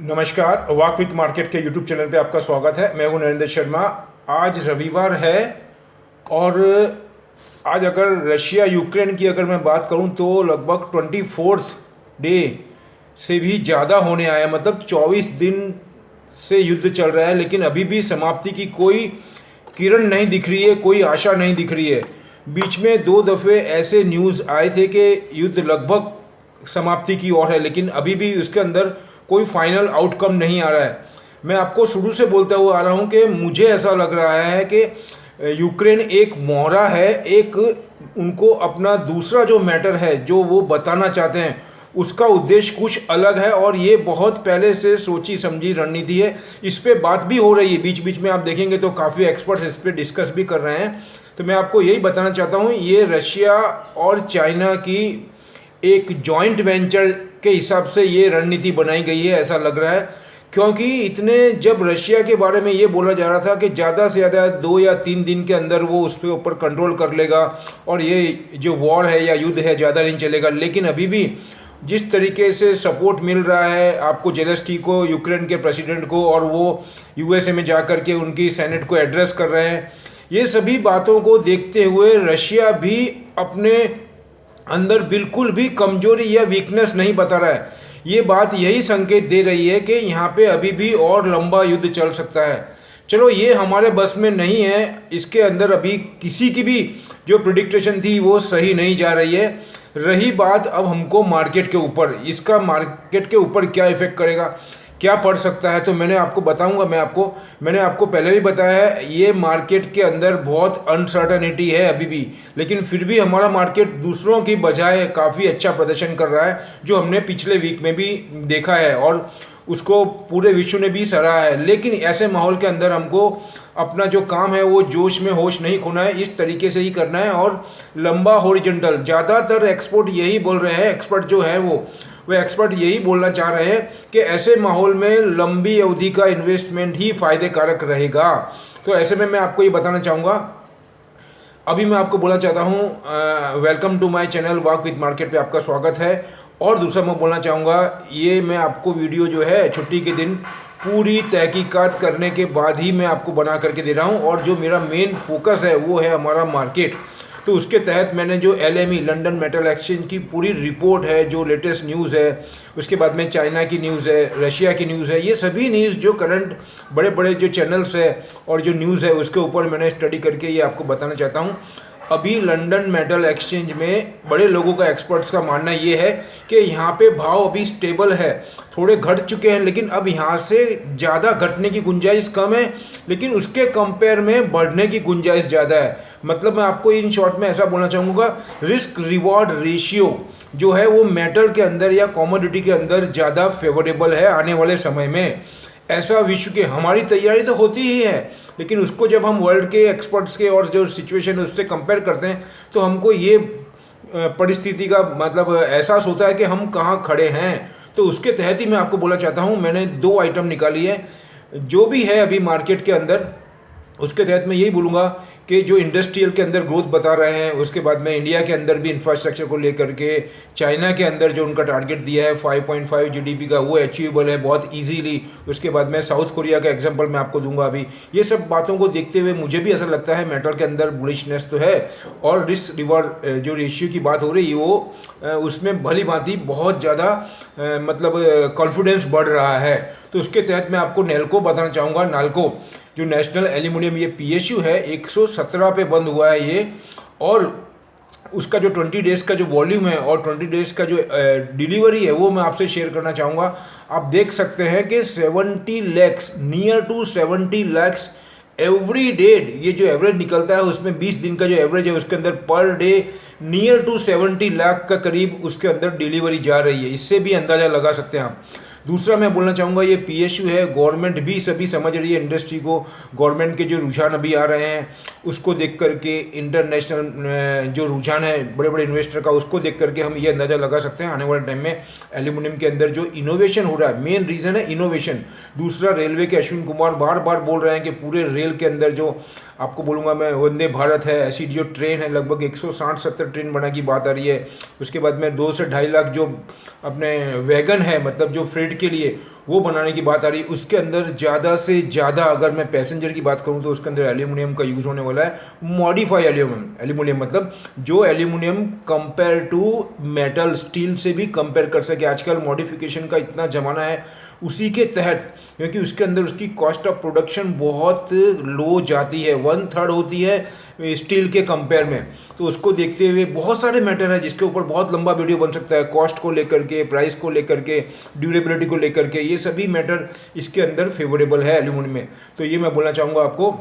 नमस्कार, walk with market के YouTube channel पे आपका स्वागत है। मैं हूं नरेंद्र शर्मा। आज रविवार है और आज अगर रशिया यूक्रेन की अगर मैं बात करूं तो लगभग 24th डे से भी ज़्यादा होने आया, मतलब 24 दिन से युद्ध चल रहा है, लेकिन अभी भी समाप्ति की कोई किरण नहीं दिख रही है, कोई आशा नहीं दिख रही है। बीच में दो दफ़े ऐसे न्यूज़ आए थे कि युद्ध लगभग समाप्ति की ओर है, लेकिन अभी भी उसके अंदर कोई फाइनल आउटकम नहीं आ रहा है। मैं आपको शुरू से बोलता हुआ आ रहा हूँ कि मुझे ऐसा लग रहा है कि यूक्रेन एक मोहरा है, एक उनको अपना दूसरा जो मैटर है जो वो बताना चाहते हैं उसका उद्देश्य कुछ अलग है, और ये बहुत पहले से सोची समझी रणनीति है। इस पर बात भी हो रही है, बीच बीच में आप देखेंगे तो काफ़ी एक्सपर्ट्स इस पर डिस्कस भी कर रहे हैं। तो मैं आपको यही बताना चाहता हूँ, ये रशिया और चाइना की एक जॉइंट वेंचर के हिसाब से ये रणनीति बनाई गई है, ऐसा लग रहा है। क्योंकि इतने जब रशिया के बारे में ये बोला जा रहा था कि ज़्यादा से ज़्यादा 2 या 3 दिन के अंदर वो उसके ऊपर कंट्रोल कर लेगा और ये जो वॉर है या युद्ध है ज़्यादा नहीं चलेगा, लेकिन अभी भी जिस तरीके से सपोर्ट मिल रहा है आपको जेलेंस्की को, यूक्रेन के प्रेसिडेंट को, और वो यूएसए में जाकर के उनकी सेनेट को एड्रेस कर रहे हैं, ये सभी बातों को देखते हुए रशिया भी अपने अंदर बिल्कुल भी कमजोरी या वीकनेस नहीं बता रहा है। ये बात यही संकेत दे रही है कि यहाँ पे अभी भी और लंबा युद्ध चल सकता है। चलो, ये हमारे बस में नहीं है, इसके अंदर अभी किसी की भी जो प्रिडिक्टेशन थी वो सही नहीं जा रही है। रही बात अब हमको मार्केट के ऊपर, इसका मार्केट के ऊपर क्या इफेक्ट करेगा, क्या पड़ सकता है, तो मैंने आपको बताऊंगा। मैंने आपको पहले भी बताया है, ये मार्केट के अंदर बहुत अनसर्टनिटी है अभी भी, लेकिन फिर भी हमारा मार्केट दूसरों की बजाय काफ़ी अच्छा प्रदर्शन कर रहा है, जो हमने पिछले वीक में भी देखा है और उसको पूरे विश्व ने भी सराहा है। लेकिन ऐसे माहौल के अंदर हमको अपना जो काम है वो जोश में होश नहीं खोना है, इस तरीके से ही करना है और लंबा हॉरिजॉन्टल, ज़्यादातर एक्सपर्ट यही बोल रहे हैं, एक्सपर्ट जो है वो एक्सपर्ट यही बोलना चाह रहे हैं कि ऐसे माहौल में लंबी अवधि का इन्वेस्टमेंट ही फायदे कारक रहेगा। तो ऐसे में मैं आपको ये बताना चाहूँगा, अभी मैं आपको बोलना चाहता हूँ, welcome to my channel walk with market पे आपका स्वागत है। और दूसरा मैं बोलना चाहूँगा, ये मैं आपको वीडियो जो है छुट्टी के दिन पूरी तहकीकात करने के बाद ही मैं आपको बना करके दे रहा हूँ, और जो मेरा मेन फोकस है वो है हमारा मार्केट। तो उसके तहत मैंने जो LME लंदन मेटल एक्सचेंज की पूरी रिपोर्ट है, जो लेटेस्ट न्यूज़ है, उसके बाद में चाइना की न्यूज़ है, रशिया की न्यूज़ है, ये सभी न्यूज़ जो करंट बड़े बड़े जो चैनल्स है और जो न्यूज़ है उसके ऊपर मैंने स्टडी करके ये आपको बताना चाहता हूँ। अभी लंदन मेटल एक्सचेंज में बड़े लोगों का, एक्सपर्ट्स का मानना ये है कि यहाँ पे भाव अभी स्टेबल है, थोड़े घट चुके हैं, लेकिन अब यहाँ से ज़्यादा घटने की गुंजाइश कम है, लेकिन उसके कंपेयर में बढ़ने की गुंजाइश ज़्यादा है। मतलब मैं आपको इन शॉर्ट में ऐसा बोलना चाहूँगा, रिस्क रिवॉर्ड रेशियो जो है वो मेटल के अंदर या कॉमोडिटी के अंदर ज़्यादा फेवरेबल है आने वाले समय में। ऐसा विश्व के, हमारी तैयारी तो होती ही है, लेकिन उसको जब हम वर्ल्ड के एक्सपर्ट्स के और जो सिचुएशन है उससे कंपेयर करते हैं तो हमको ये परिस्थिति का मतलब एहसास होता है कि हम कहाँ खड़े हैं। तो उसके तहत ही मैं आपको बोलना चाहता हूँ, मैंने 2 आइटम निकाली है जो भी है अभी मार्केट के अंदर। उसके तहत मैं यही बोलूँगा कि जो इंडस्ट्रियल के अंदर ग्रोथ बता रहे हैं, उसके बाद में इंडिया के अंदर भी इंफ्रास्ट्रक्चर को लेकर के, चाइना के अंदर जो उनका टारगेट दिया है 5.5 GDP का, वो अचीवेबल है बहुत इजीली। उसके बाद में साउथ कोरिया का एग्जांपल मैं आपको दूंगा अभी। ये सब बातों को देखते हुए मुझे भी ऐसा लगता है मेटल के अंदर बुलिशनेस तो है, और रिस्क रिवॉर्ड जो रेशियो की बात हो रही है वो उसमें भली भांति बहुत ज़्यादा मतलब कॉन्फिडेंस बढ़ रहा है। तो उसके तहत मैं आपको नेल्को बताना चाहूँगा। नाल्को जो नेशनल एल्यूमिनियम, ये PSU है, 117 पे बंद हुआ है ये, और उसका जो 20 डेज़ का जो वॉल्यूम है और 20 डेज़ का जो डिलीवरी है वो मैं आपसे शेयर करना चाहूँगा। आप देख सकते हैं कि 70 lakhs, near to 70 lakhs every day, ये जो एवरेज निकलता है उसमें 20 दिन का जो एवरेज है उसके अंदर per day near to 70 lakh का करीब उसके अंदर डिलीवरी जा रही है। इससे भी अंदाज़ा लगा सकते हैं आप। दूसरा मैं बोलना चाहूँगा, ये PSU है, गवर्नमेंट भी सभी समझ रही है इंडस्ट्री को, गवर्नमेंट के जो रुझान अभी आ रहे हैं उसको देख करके, इंटरनेशनल जो रुझान है बड़े बड़े इन्वेस्टर का, उसको देख करके हम ये अंदाज़ा लगा सकते हैं आने वाले टाइम में एल्यूमिनियम के अंदर जो इनोवेशन हो रहा है, मेन रीज़न है इनोवेशन। दूसरा, रेलवे के अश्विन कुमार बार बार बोल रहे हैं कि पूरे रेल के अंदर जो आपको बोलूँगा मैं, वंदे भारत है, ऐसी जो ट्रेन है लगभग 160-170 ट्रेन बनाने की बात आ रही है। उसके बाद में 2 से 2.5 लाख जो अपने वैगन है, मतलब जो फ्रेट के लिए, वो बनाने की बात आ रही है। उसके अंदर ज़्यादा से ज़्यादा अगर मैं पैसेंजर की बात करूँ तो उसके अंदर एल्यूमिनियम का यूज़ होने वाला है, मॉडिफाई एल्यूमिनियम। एल्यूमिनियम मतलब जो aluminium compare to metal steel से भी कंपेयर कर सके। आजकल मॉडिफिकेशन का इतना ज़माना है, उसी के तहत, क्योंकि उसके अंदर उसकी कॉस्ट ऑफ प्रोडक्शन बहुत लो जाती है, 1/3 होती है स्टील के कंपेयर में। तो उसको देखते हुए बहुत सारे मैटर है जिसके ऊपर बहुत लंबा वीडियो बन सकता है, कॉस्ट को लेकर के, प्राइस को लेकर के, ड्यूरेबिलिटी को लेकर के, ये सभी मैटर इसके अंदर फेवरेबल है एल्यूमिनियम में। तो ये मैं बोलना चाहूँगा आपको।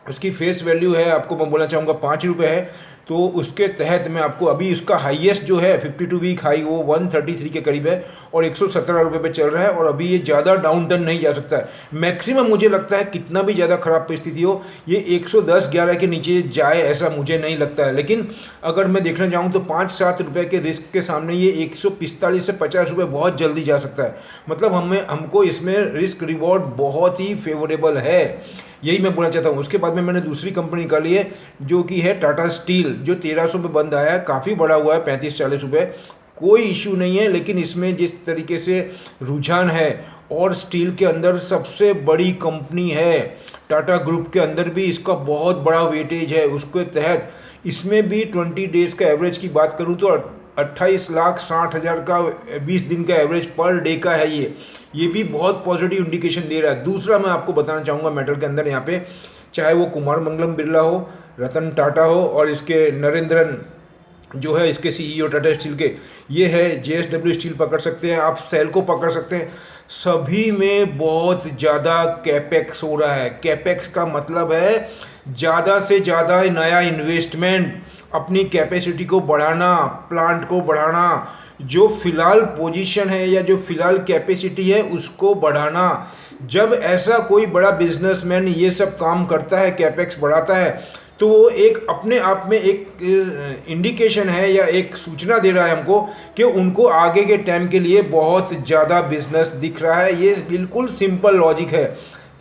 उसकी फेस वैल्यू है, आपको मैं बोलना चाहूँगा 5 रुपये है। तो उसके तहत मैं आपको अभी इसका हाईएस्ट जो है 52 वीक हाई वो 133 के करीब है और 117 रुपये पे चल रहा है, और अभी ये ज़्यादा डाउन टर्न नहीं जा सकता है। मैक्सिमम मुझे लगता है कितना भी ज़्यादा ख़राब परिस्थिति हो, ये 110-11 के नीचे जाए ऐसा मुझे नहीं लगता है। लेकिन अगर मैं देखना चाहूँ तो 5-7 रुपये के रिस्क के सामने ये 145 से 50 रुपये बहुत जल्दी जा सकता है। मतलब हमको इसमें रिस्क रिवॉर्ड बहुत ही फेवरेबल है, यही मैं बोलना चाहता हूँ। उसके बाद में मैंने दूसरी कंपनी निकाली है जो कि है टाटा स्टील, जो 1300 पे बंद आया है, काफ़ी बड़ा हुआ है 35-40 रुपये, कोई इशू नहीं है। लेकिन इसमें जिस तरीके से रुझान है, और स्टील के अंदर सबसे बड़ी कंपनी है टाटा ग्रुप के अंदर भी इसका बहुत बड़ा वेटेज है, उसके तहत इसमें भी 20 डेज़ का एवरेज की बात करूँ तो 28,60,000 का 20 दिन का एवरेज पर डे का है। ये भी बहुत पॉजिटिव इंडिकेशन दे रहा है। दूसरा मैं आपको बताना चाहूँगा मेटल के अंदर, यहाँ पे चाहे वो कुमार मंगलम बिरला हो, रतन टाटा हो, और इसके नरेंद्रन जो है इसके सीईओ टाटा स्टील के, ये है JSW स्टील पकड़ सकते हैं आप, सेल को पकड़ सकते हैं। सभी में बहुत ज़्यादा कैपेक्स हो रहा है। कैपेक्स का मतलब है ज़्यादा से ज़्यादा नया इन्वेस्टमेंट, अपनी कैपेसिटी को बढ़ाना, प्लांट को बढ़ाना, जो फिलहाल पोजीशन है या जो फिलहाल कैपेसिटी है उसको बढ़ाना। जब ऐसा कोई बड़ा बिजनेसमैन ये सब काम करता है, कैपेक्स बढ़ाता है, तो वो एक अपने आप में एक इंडिकेशन है या एक सूचना दे रहा है हमको कि उनको आगे के टाइम के लिए बहुत ज़्यादा बिजनेस दिख रहा है। ये बिल्कुल सिंपल लॉजिक है,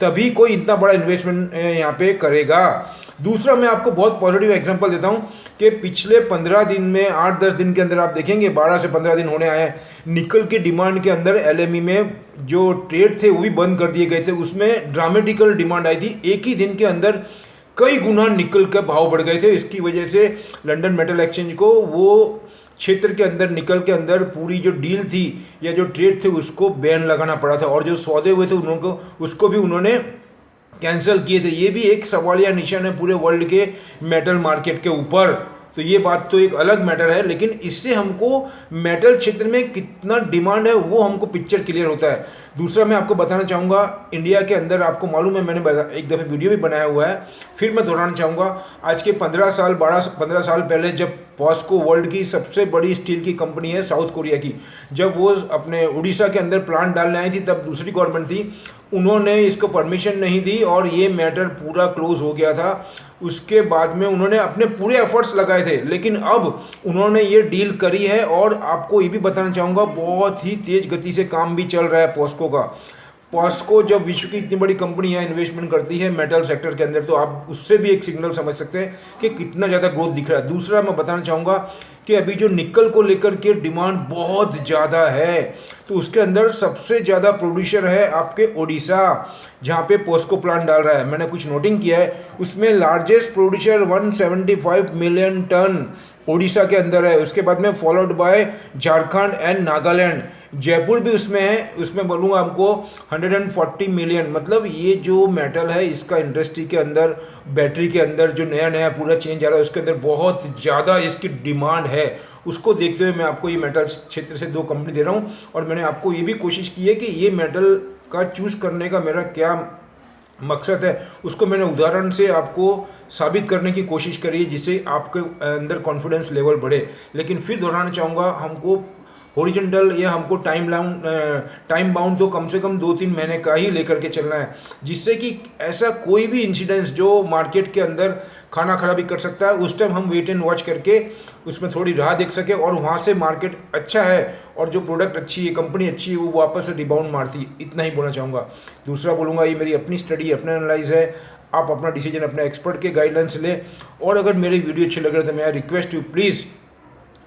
तभी कोई इतना बड़ा इन्वेस्टमेंट यहाँ पे करेगा। दूसरा मैं आपको बहुत पॉजिटिव एग्जांपल देता हूँ कि पिछले 15 दिन में, 8-10 दिन के अंदर आप देखेंगे, 12 से 15 दिन होने आए हैं, निकल की डिमांड के अंदर LME में जो ट्रेड थे वो भी बंद कर दिए गए थे। उसमें ड्रामेटिकल डिमांड आई थी, एक ही दिन के अंदर कई गुना निकल के भाव बढ़ गए थे। इसकी वजह से लंदन मेटल एक्सचेंज को वो क्षेत्र के अंदर, निकल के अंदर पूरी जो डील थी या जो ट्रेड थे उसको बैन लगाना पड़ा था, और जो सौदे हुए थे उनको उसको भी उन्होंने कैंसिल किए थे। ये भी एक सवालिया निशान है पूरे वर्ल्ड के मेटल मार्केट के ऊपर। तो ये बात तो एक अलग मैटर है, लेकिन इससे हमको मेटल क्षेत्र में कितना डिमांड है वो हमको पिक्चर क्लियर होता है। दूसरा मैं आपको बताना चाहूँगा, इंडिया के अंदर आपको मालूम है, मैंने एक दफ़े वीडियो भी बनाया हुआ है, फिर मैं दोहराना चाहूँगा। आज के 15 साल पहले जब पॉस्को वर्ल्ड की सबसे बड़ी स्टील की कंपनी है साउथ कोरिया की, जब वो अपने उड़ीसा के अंदर प्लांट डालने आई थी, तब दूसरी गवर्नमेंट थी, उन्होंने इसको परमिशन नहीं दी और ये मैटर पूरा क्लोज हो गया था। उसके बाद में उन्होंने अपने पूरे एफर्ट्स लगाए थे, लेकिन अब उन्होंने ये डील करी है। और आपको ये भी बताना चाहूँगा, बहुत ही तेज़ गति से काम भी चल रहा है पॉस्को का। पॉस्को जब विश्व की इतनी बड़ी कंपनी है, इन्वेस्टमेंट करती है मेटल सेक्टर के अंदर, तो आप उससे भी एक सिग्नल समझ सकते हैं कि कितना ज़्यादा ग्रोथ दिख रहा है। दूसरा मैं बताना चाहूँगा कि अभी जो निकल को लेकर के डिमांड बहुत ज़्यादा है, तो उसके अंदर सबसे ज़्यादा प्रोड्यूसर है आपके ओडिशा, जहाँ पे पॉस्को प्लांट डाल रहा है। मैंने कुछ नोटिंग किया है, उसमें largest producer 175 million ton Odisha के अंदर है। उसके बाद में followed by Jharkhand and Nagaland, Jaipur भी उसमें है। उसमें बोलूँगा आपको 140 मिलियन। मतलब ये जो मेटल है इसका इंडस्ट्री के अंदर, बैटरी के अंदर जो नया नया पूरा चेंज आ रहा है, उसके अंदर बहुत ज़्यादा इसकी डिमांड है। उसको देखते हुए मैं आपको ये मेटल क्षेत्र से 2 कंपनी दे रहा हूँ, और मैंने आपको ये भी कोशिश की है कि ये मेटल का चूज़ करने का मेरा क्या मकसद है, उसको मैंने उदाहरण से आपको साबित करने की कोशिश करी है, जिससे आपके अंदर कॉन्फिडेंस लेवल बढ़े। लेकिन फिर दोहराना चाहूँगा, हमको हॉरिजॉन्टल या हमको टाइम बाउंड तो कम से कम 2-3 महीने का ही लेकर के चलना है, जिससे कि ऐसा कोई भी इंसिडेंस जो मार्केट के अंदर खाना खराबी कर सकता है, उस टाइम हम वेट एंड वॉच करके उसमें थोड़ी राह देख सके, और वहाँ से मार्केट अच्छा है और जो प्रोडक्ट अच्छी है, कंपनी अच्छी है, वो वापस से रिबाउंड मारती है। इतना ही बोलना चाहूँगा। दूसरा बोलूँगा, ये मेरी अपनी स्टडी, अपना एनालाइज है, आप अपना डिसीजन अपने एक्सपर्ट के गाइडलाइंस लें। और अगर मेरे वीडियो अच्छे लग रहे तो मैं रिक्वेस्ट यू, प्लीज़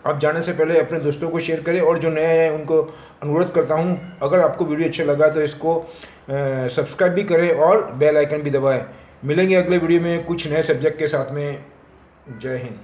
आप जाने से पहले अपने दोस्तों को शेयर करें, और जो नए हैं उनको अनुरोध करता हूँ अगर आपको वीडियो अच्छा लगा तो इसको सब्सक्राइब भी करें और बेल आइकन भी दबाएं। मिलेंगे अगले वीडियो में कुछ नए सब्जेक्ट के साथ में। जय हिंद।